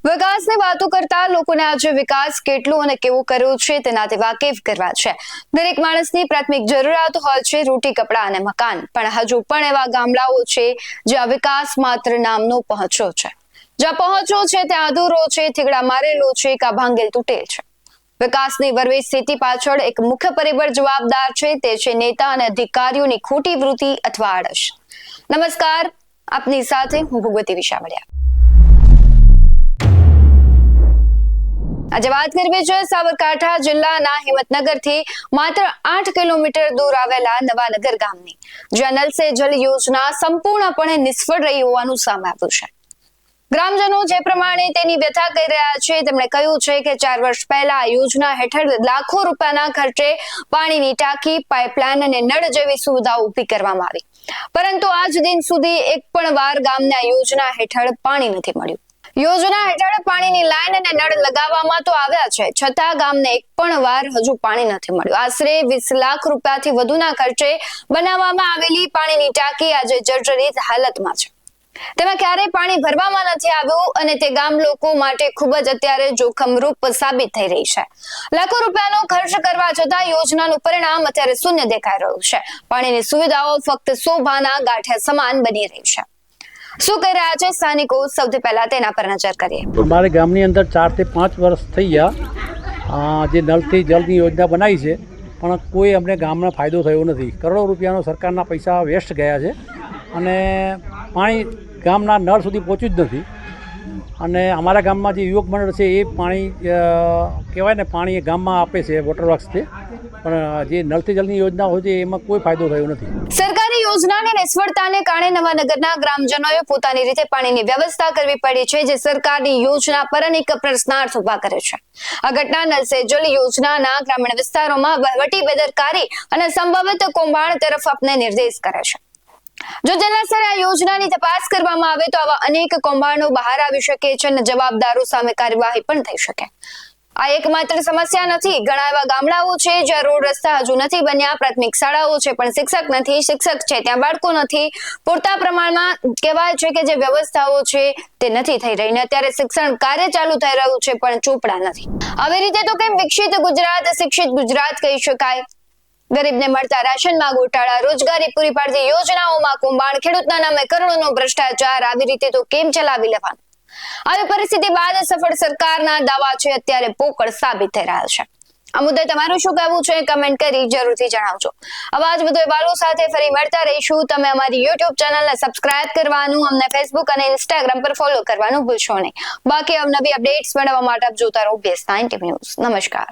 વિકાસની વાતો કરતા લોકોને આજે વિકાસ કેટલો અને કેવો કર્યો છે તેનાથી વાકેફ કરવા છે। દરેક માણસની પ્રાથમિક જરૂરિયાતો હોય છે રોટી, કપડાં અને મકાન, પણ હજુ પણ એવા ગામડાઓ છે જ્યાં વિકાસ માત્ર નામનો પહોંચ્યો છે, જ્યાં પહોંચ્યો છે ત્યાં અધૂરો છે, થીગડા મારેલો છે, કા ભાંગેલ તૂટેલ છે। વિકાસની વરવી સ્થિતિ પાછળ એક મુખ્ય પરિબળ જવાબદાર છે, તે છે નેતા અને અધિકારીઓની ખોટી વૃત્તિ અથવા આળસ। નમસ્કાર, આપની સાથે હું ભગવતી વિશાવડિયા। આજે વાત કરવી છે સાબરકાંઠા જિલ્લાના હિંમતનગરથી માત્ર 8 કિલોમીટર દૂર આવેલા નવાનગર ગામની, જ્યાં નલ સે જલ યોજના સંપૂર્ણપણે નિષ્ફળ રહી હોવાનું સામે આવ્યું છે। ગ્રામજનો જે પ્રમાણે તેની વ્યથા કહી રહ્યા છે, તેમણે કહ્યું છે કે 4 વર્ષ પહેલા આ યોજના હેઠળ લાખો રૂપિયાના ખર્ચે પાણીની ટાંકી, પાઇપલાઇન અને નળ જેવી સુવિધાઓ ઊભી કરવામાં આવી, પરંતુ આજ દિન સુધી એક પણ વાર ગામને આ યોજના હેઠળ પાણી નથી મળ્યું। યોજના હેઠળ પાણીની લાઈન અને નળ લગાવવામાં તો આવ્યા છે, છતાં ગામને એક પણ વાર હજુ પાણી નથી મળ્યું। આશરે 20 લાખ રૂપિયાથી વધુના ખર્ચે બનાવવામાં આવેલી પાણીની ટાંકી આજે જર્જરિત હાલતમાં છે, તેમાં ક્યારેય પાણી ભરવામાં નથી આવ્યું અને તે ગામ લોકો માટે ખૂબ જ અત્યારે જોખમરૂપ સાબિત થઈ રહી છે। લાખો રૂપિયાનો ખર્ચ કરવા છતાં યોજનાનું પરિણામ અત્યારે શૂન્ય દેખાઈ રહ્યું છે। પાણીની સુવિધાઓ ફક્ત શોભાના ગાંઠિયા સમાન બની રહી છે। શું કહી રહ્યા છે સ્થાનિકો, સૌથી પહેલા તેના પર નજર કરીએ। અમારે ગામની અંદર 4 થી 5 વર્ષ થઈ ગયા જે નળથી જલની યોજના બનાવી છે, પણ કોઈ અમને ગામને ફાયદો થયો નથી। કરોડો રૂપિયાનો સરકારના પૈસા વેસ્ટ ગયા છે અને પાણી ગામના નળ સુધી પહોંચ્યું જ નથી। અને અમારા ગામમાં જે યુવક મંડળ છે એ પાણી કહેવાય ને પાણી ગામમાં આપે છે વોટર વર્ક્સથી, પણ જે નળથી જલની યોજના હોય છે એમાં કોઈ ફાયદો થયો નથી। સરકારી યોજનાની નિષ્ફળતાને કારણે નવાનગરના ગ્રામજનોએ પોતાની રીતે પાણીની વ્યવસ્થા કરવી પડી છે, જે સરકારની યોજના પર અનેક પ્રશ્નાર્થ ઉભા કરે છે। આ ઘટના નલ સે જલ યોજનાના ગ્રામીણ વિસ્તારોમાં વહીવટી બેદરકારી અને સંભવિત કૌભાંડ તરફ આપને નિર્દેશ કરે છે। જો જલ્દીસર આ યોજનાની તપાસ કરવામાં આવે તો આવા અનેક કૌભાંડો બહાર આવી શકે છે અને જવાબદારો સામે કાર્યવાહી પણ થઈ શકે। આ એકમાત્ર સમસ્યા નથી, ઘણા એવા ગામડાઓ છે જ્યાં રોડ રસ્તા હજુ નથી બન્યા, પ્રાથમિક શાળાઓ છે પણ શિક્ષક નથી, શિક્ષક છે ત્યાં બાળકો નથી, પૂરતા પ્રમાણમાં કહેવાય છે કે જે વ્યવસ્થાઓ છે તે નથી થઈ રહી, ને અત્યારે શિક્ષણ કાર્ય ચાલુ થઈ રહ્યું છે પણ ચોપડા નથી। આવી રીતે તો કેમ વિકસિત ગુજરાત, શિક્ષિત ગુજરાત કહી શકાય? ગરીબને મળતા રાશનમાં ગોટાળા, રોજગારી પૂરી પાડતી યોજનાઓમાં કૌભાંડ, ખેડૂતના નામે કરોડોનો ભ્રષ્ટાચાર, આવી રીતે તો કેમ ચલાવી લેવાનું? આવી પરિસ્થિતિ બાદ સફળ સરકારના દાવા છે અત્યારે પોકળ સાબિત થઈ રહ્યા છે। આ મુદ્દે તમારું શું કહેવું છે કમેન્ટ કરી જરૂરથી જણાવજો। આવા જ વધુ અહેવાલો સાથે ફરી મળતા રહીશું। તમે અમારી YouTube ચેનલને સબસ્ક્રાઇબ કરવાનું, અમને Facebook અને Instagram પર ફોલો કરવાનું ભૂલશો નહીં। બાકી અવનવી અપડેટ્સ મેળવવા માટે આપ જોતા રહો BS9 TV ન્યૂઝ। નમસ્કાર।